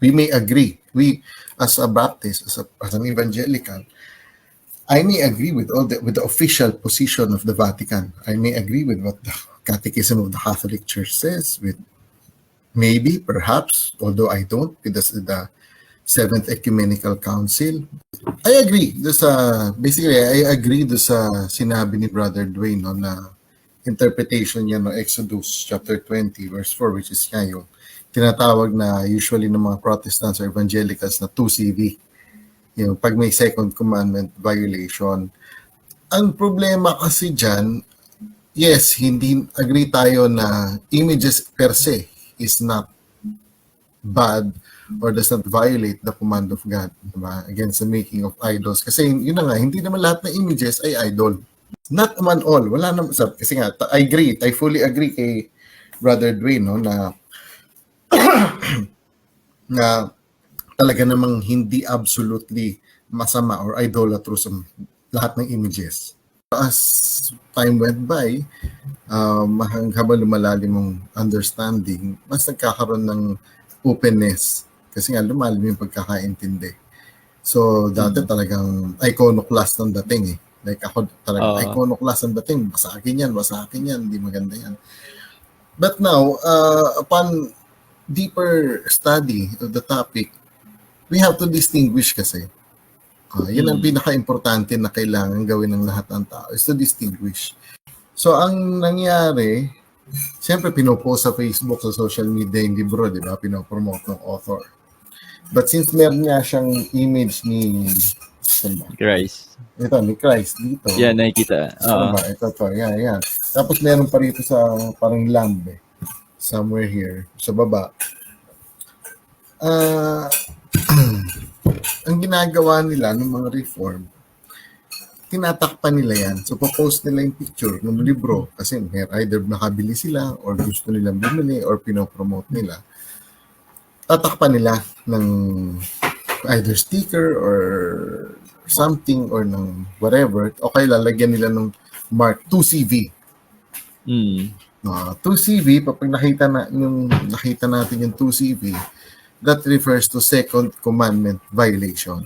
We may agree. We, as a Baptist, as an evangelical, I may agree with with the official position of the Vatican. I may agree with what the Catechism of the Catholic Church says, with maybe, perhaps, although I don't, with the Seventh Ecumenical Council. I agree. Basically, I agree sa sinabi ni Brother Dwayne na interpretation niya ng Exodus chapter 20, verse 4, which is nga yung tinatawag na usually ng mga Protestants or Evangelicals na 2CV. Yung pag may second commandment violation. Ang problema kasi dyan, yes, hindi agree tayo na images per se is not bad or does not violate the command of God, diba? Against the making of idols. Kasi yun na nga, hindi naman lahat ng images ay idol. Not naman all. Wala naman. Kasi nga, I fully agree kay Brother Dwayne, no, na na talaga namang hindi absolutely masama or idolatrous ang lahat ng images. As time went by, habang lumalalim mong understanding, mas nagkakaroon ng openness kasi nga lumalim yung pagkakaintindi. So, dati talagang iconoclast ng dating eh. Like ako talagang iconoclast ng dating, basta akin yan, hindi maganda yan. But now, upon deeper study of the topic, we have to distinguish kasi. Yun ang pinaka-importante na kailangan gawin ng lahat ng tao is to distinguish. So, ang nangyari, siyempre pinopost sa Facebook, sa social media yung libro, di ba? Pinopromote ng author. But since meron nga siyang image ni Christ. Ito, ni Christ dito. Yan, nakikita. Ito. Yan. Tapos meron pa rito sa parang lamb somewhere here, sa baba. Ang ginagawa nila ng mga reform, tinatakpan nila yan. So, post nila yung picture ng libro kasi either nakabili sila or gusto nilang bumili or pinopromote nila. Tatakpan nila ng either sticker or something or ng whatever. Okay, lalagyan nila ng mark 2CV. 2CV, pag nakita natin yung 2CV, that refers to second commandment violation.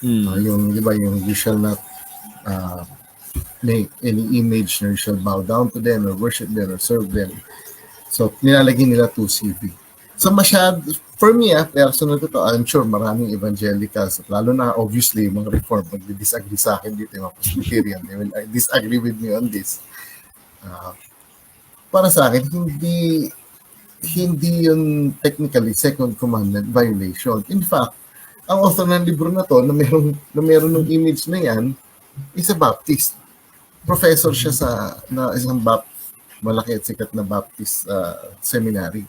Yung, di ba, yung you shall not make any image, nor you shall bow down to them, or worship them, or serve them. So, nilalagay nila 2CV. So, for me, personal ko to, I'm sure maraming evangelicals, lalo na, obviously, mga reform, mag-disagree sa akin dito, yung mga Presbyterian, they will disagree with me on this. Para sa akin, hindi yun technically second commandment violation. In fact, ang author ng libro na to, na meron ng image na yan, is a Baptist. Professor siya sa isang malaki at sikat na Baptist seminary.